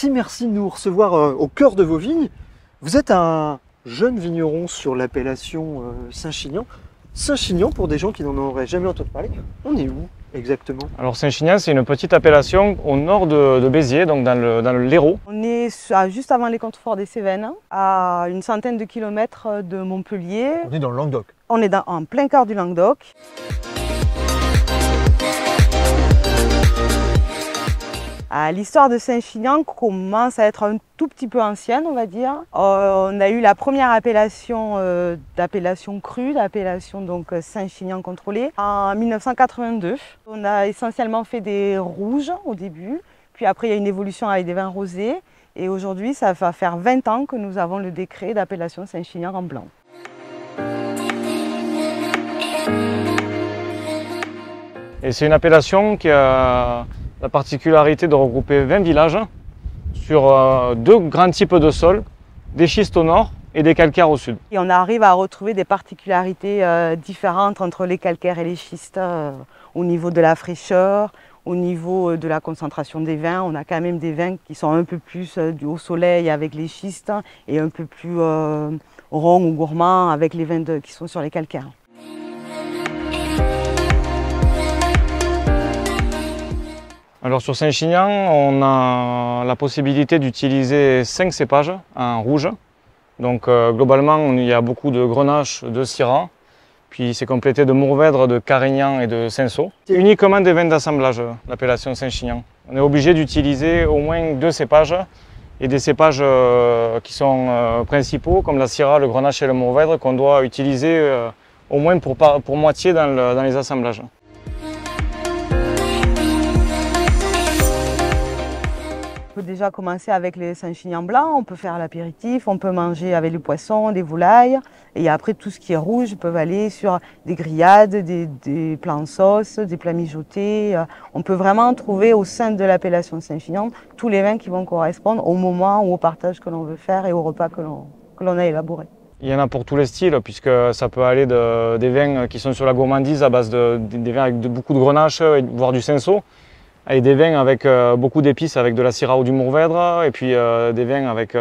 Alexis, merci de nous recevoir au cœur de vos vignes. Vous êtes un jeune vigneron sur l'appellation Saint-Chinian. Saint-Chinian, pour des gens qui n'en auraient jamais entendu parler, on est où exactement? Alors Saint-Chinian, c'est une petite appellation au nord de Béziers, donc dans le l'Hérault. On est juste avant les contreforts des Cévennes, à une centaine de kilomètres de Montpellier. On est dans le Languedoc. On est en plein cœur du Languedoc. L'histoire de Saint-Chinian commence à être un tout petit peu ancienne, on va dire. On a eu la première appellation d'appellation crue, d'appellation donc Saint-Chinian contrôlée, en 1982. On a essentiellement fait des rouges au début, puis après il y a une évolution avec des vins rosés. Et aujourd'hui, ça va faire 20 ans que nous avons le décret d'appellation Saint-Chinian en blanc. Et c'est une appellation qui a la particularité de regrouper 20 villages sur deux grands types de sols, des schistes au nord et des calcaires au sud. Et on arrive à retrouver des particularités différentes entre les calcaires et les schistes au niveau de la fraîcheur, au niveau de la concentration des vins. On a quand même des vins qui sont un peu plus au soleil avec les schistes et un peu plus ronds ou gourmands avec les vins qui sont sur les calcaires. Alors sur Saint-Chinian, on a la possibilité d'utiliser 5 cépages en rouge. Donc globalement, il y a beaucoup de Grenache, de Syrah, puis c'est complété de Mourvèdre, de Carignan et de Cinsault. C'est uniquement des vins d'assemblage, l'appellation Saint-Chinian. On est obligé d'utiliser au moins 2 cépages et des cépages qui sont principaux, comme la Syrah, le Grenache et le Mourvèdre, qu'on doit utiliser au moins pour moitié dans les assemblages. On peut déjà commencer avec les Saint-Chinian blancs, on peut faire l'apéritif, on peut manger avec le poisson, des volailles. Et après, tout ce qui est rouge peuvent aller sur des grillades, des plats en sauce, des plats mijotés. On peut vraiment trouver au sein de l'appellation Saint-Chinian tous les vins qui vont correspondre au moment ou au partage que l'on veut faire et au repas que l'on a élaboré. Il y en a pour tous les styles, puisque ça peut aller des vins qui sont sur la gourmandise à base des vins avec beaucoup de Grenache, voire du Cinsault, et des vins avec beaucoup d'épices, avec de la Syrah ou du Mourvèdre, et puis des vins avec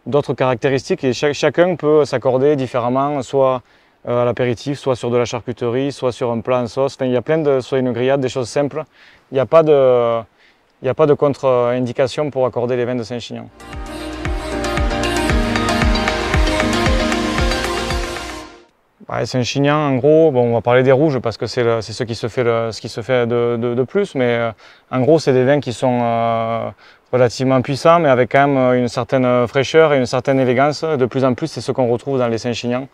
d'autres caractéristiques. Et chacun peut s'accorder différemment, soit à l'apéritif, soit sur de la charcuterie, soit sur un plat en sauce. Enfin, il y a plein de, soit une grillade, des choses simples. Il n'y a pas de contre-indication pour accorder les vins de Saint-Chinian. Saint-Chinian, en gros, bon, on va parler des rouges parce que c'est ce qui se fait, de plus, mais en gros, c'est des vins qui sont relativement puissants, mais avec quand même une certaine fraîcheur et une certaine élégance. De plus en plus, c'est ce qu'on retrouve dans les Saint-Chinian.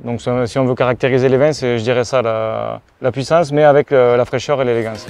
Donc, si on veut caractériser les vins, je dirais ça, la puissance, mais avec la fraîcheur et l'élégance.